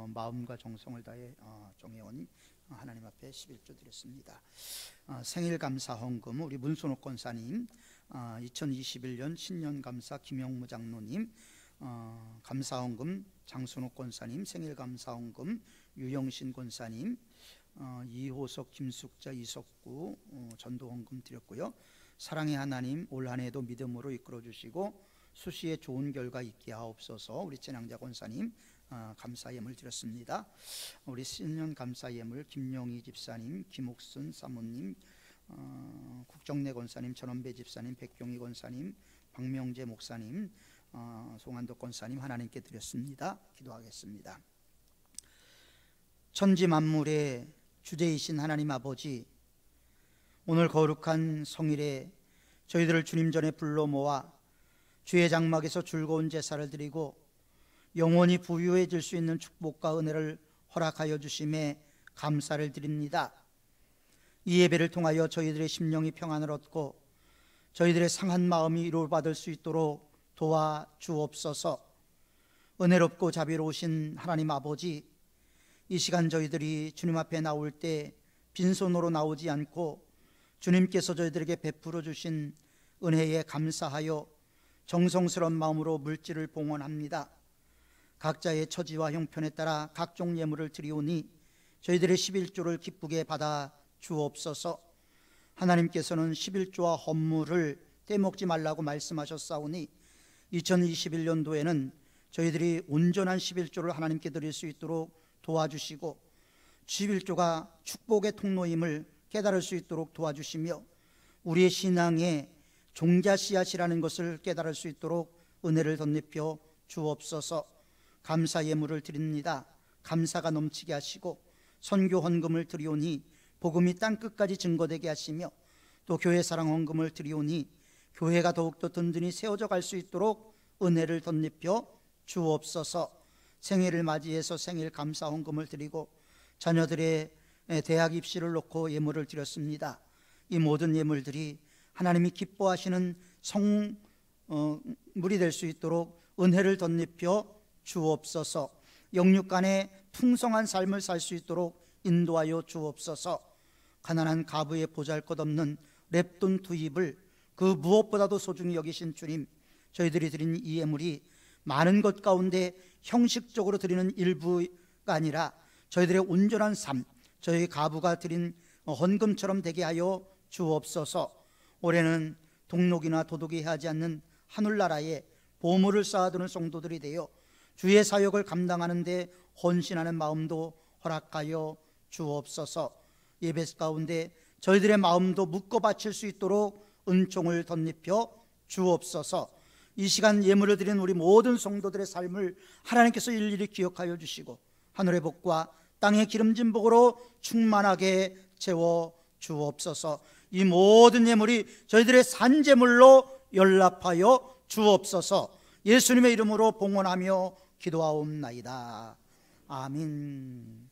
마음과 정성을 다해 정혜원님 하나님 앞에 11조 드렸습니다. 생일 감사 헌금 우리 문순옥 권사님, 2021년 신년 감사 김영무 장로님, 감사 헌금 장순옥 권사님, 생일 감사 헌금 유영신 권사님, 이호석, 김숙자, 이석구 전도 헌금 드렸고요. 사랑의 하나님 올 한 해도 믿음으로 이끌어 주시고 수시에 좋은 결과 있게 하옵소서. 우리 진앙자 권사님 감사 예물 드렸습니다. 우리 신년 감사 예물 김영희 집사님, 김옥순 사모님, 국정내 권사님, 전원배 집사님, 백경희 권사님, 박명재 목사님, 송한덕 권사님 하나님께 드렸습니다. 기도하겠습니다. 천지 만물의 주제이신 하나님 아버지, 오늘 거룩한 성일에 저희들을 주님 전에 불러 모아 주의 장막에서 즐거운 제사를 드리고 영원히 부유해질 수 있는 축복과 은혜를 허락하여 주심에 감사를 드립니다. 이 예배를 통하여 저희들의 심령이 평안을 얻고 저희들의 상한 마음이 위로받을 수 있도록 도와주옵소서. 은혜롭고 자비로우신 하나님 아버지, 이 시간 저희들이 주님 앞에 나올 때 빈손으로 나오지 않고 주님께서 저희들에게 베풀어 주신 은혜에 감사하여 정성스러운 마음으로 물질을 봉헌합니다. 각자의 처지와 형편에 따라 각종 예물을 드리오니 저희들의 11조를 기쁘게 받아 주옵소서. 하나님께서는 11조와 헌물을 떼먹지 말라고 말씀하셨사오니 2021년도에는 저희들이 온전한 11조를 하나님께 드릴 수 있도록 도와주시고 11조가 축복의 통로임을 깨달을 수 있도록 도와주시며 우리의 신앙의 종자 씨앗이라는 것을 깨달을 수 있도록 은혜를 덧입혀 주옵소서. 감사 예물을 드립니다. 감사가 넘치게 하시고 선교 헌금을 드리오니 복음이 땅끝까지 증거되게 하시며 또 교회 사랑 헌금을 드리오니 교회가 더욱더 든든히 세워져 갈 수 있도록 은혜를 덧입혀 주옵소서. 생일을 맞이해서 생일 감사 헌금을 드리고 자녀들의 대학 입시를 놓고 예물을 드렸습니다. 이 모든 예물들이 하나님이 기뻐하시는 성물이 될 수 있도록 은혜를 덧입혀 주옵소서. 영육간에 풍성한 삶을 살 수 있도록 인도하여 주옵소서. 가난한 가부의 보잘것없는 랩돈 투입을 그 무엇보다도 소중히 여기신 주님, 저희들이 드린 이 예물이 많은 것 가운데 형식적으로 드리는 일부가 아니라 저희들의 온전한 삶, 저희 가부가 드린 헌금처럼 되게 하여 주옵소서. 올해는 동록이나 도둑이 하지 않는 하늘나라에 보물을 쌓아두는 성도들이 되어 주의 사역을 감당하는 데 헌신하는 마음도 허락하여 주옵소서. 예배 가운데 저희들의 마음도 묶어 바칠 수 있도록 은총을 덧입혀 주옵소서. 이 시간 예물을 드린 우리 모든 성도들의 삶을 하나님께서 일일이 기억하여 주시고 하늘의 복과 땅의 기름진 복으로 충만하게 채워 주옵소서. 이 모든 예물이 저희들의 산제물로 연락하여 주옵소서. 예수님의 이름으로 봉헌하며 기도하옵나이다. 아멘.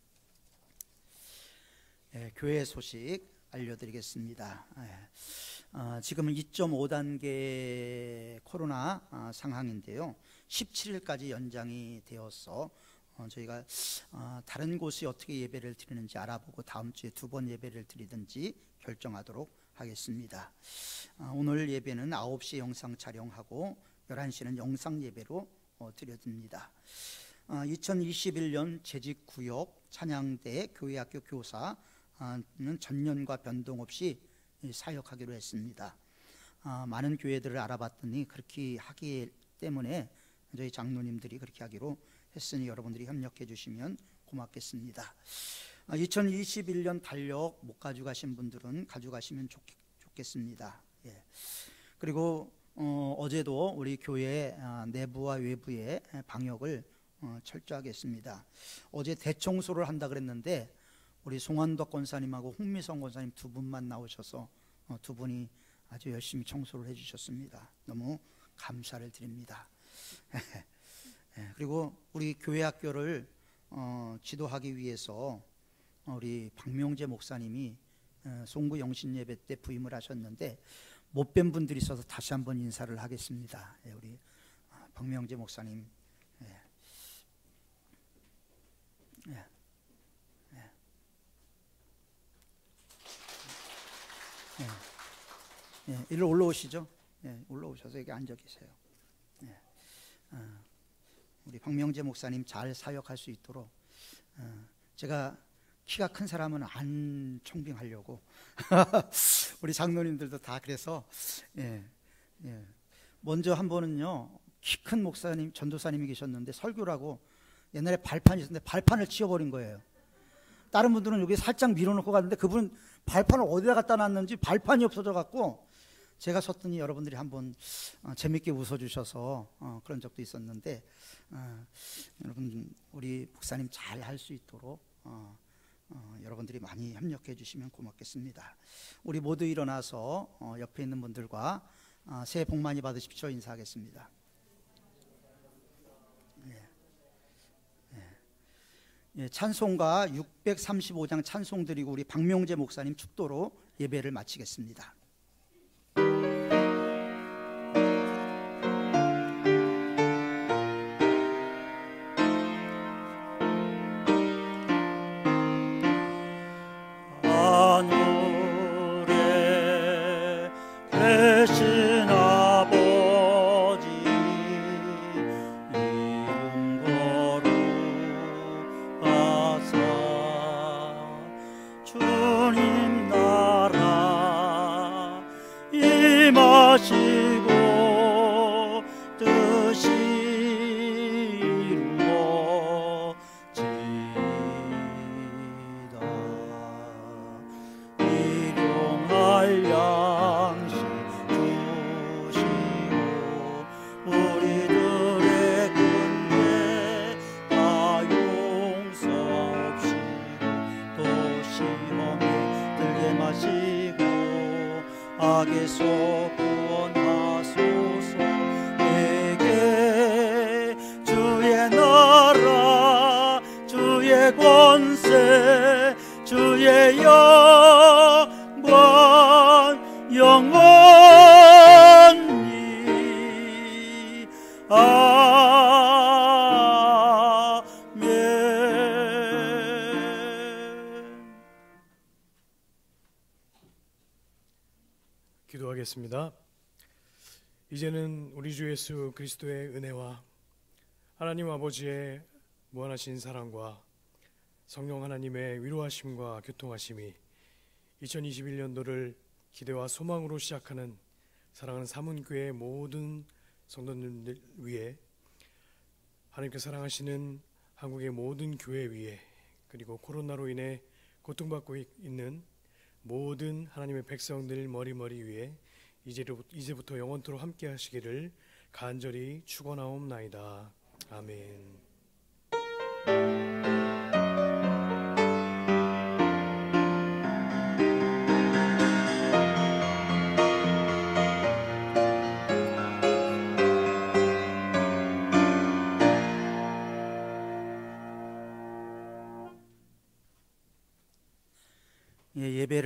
교회 소식 알려드리겠습니다. 지금은 2.5단계 코로나 상황인데요, 17일까지 연장이 되어서 저희가 다른 곳이 어떻게 예배를 드리는지 알아보고 다음 주에 2번 예배를 드리든지 결정하도록 하겠습니다. 오늘 예배는 9시 영상 촬영하고 11시는 영상 예배로 드려집니다. 2021년 재직구역 찬양대 교회학교 교사는 전년과 변동 없이 사역하기로 했습니다. 많은 교회들을 알아봤더니 그렇게 하기 때문에 저희 장로님들이 그렇게 하기로 했으니 여러분들이 협력해 주시면 고맙겠습니다. 2021년 달력 못 가져가신 분들은 가져가시면 좋겠습니다. 예. 그리고 어제도 우리 교회 내부와 외부의 방역을 철저하게 했습니다. 어제 대청소를 한다 그랬는데 우리 송한덕 권사님하고 홍미성 권사님 두 분만 나오셔서 두 분이 아주 열심히 청소를 해주셨습니다. 너무 감사를 드립니다. 그리고 우리 교회 학교를 지도하기 위해서 우리 박명재 목사님이 송구 영신 예배 때 부임을 하셨는데 못 뵌 분들이 있어서 다시 한번 인사를 하겠습니다. 우리 박명재 목사님, 일로 올라오시죠. 올라오셔서 여기 앉아 계세요. 우리 박명재 목사님 잘 사역할 수 있도록 제가 키가 큰 사람은 안 청빙하려고 우리 장로님들도 다 그래서 먼저 한 번은요 키 큰 목사님 전도사님이 계셨는데 설교라고 옛날에 발판이 있었는데 발판을 치워버린 거예요. 다른 분들은 여기 살짝 밀어놓고 갔는데 그분은 발판을 어디다 갖다 놨는지 발판이 없어져 갖고 제가 섰더니 여러분들이 한번 재밌게 웃어주셔서 그런 적도 있었는데 여러분 우리 목사님 잘 할 수 있도록 여러분들이 많이 협력해 주시면 고맙겠습니다. 우리 모두 일어나서 옆에 있는 분들과 새해 복 많이 받으십시오 인사하겠습니다. 찬송가 635장 찬송 드리고 우리 박명재 목사님 축도로 예배를 마치겠습니다. 하늘에 계신 아버지 이름 거룩하사 주님 나라 임하시고 뜻이 이루어지다 일용할 양식 주시고 우리들의 근대 다 용서하시고 또 시험에 들게 마시고 악에서 구원하소서 내게 주의 나라 주의 권세 주의 영광 영원히 아멘. 기도하겠습니다. 이제는 우리 주 예수 그리스도의 은혜와 하나님 아버지의 무한하신 사랑과 성령 하나님의 위로하심과 교통하심이 2021년도를 기대와 소망으로 시작하는 사랑하는 사문교회 모든 성도님들 위해 하나님께 사랑하시는 한국의 모든 교회 위에 그리고 코로나로 인해 고통받고 있는 모든 하나님의 백성들 머리머리 위에 이제부터 영원토록 함께 하시기를 간절히 축원하옵나이다. 아멘.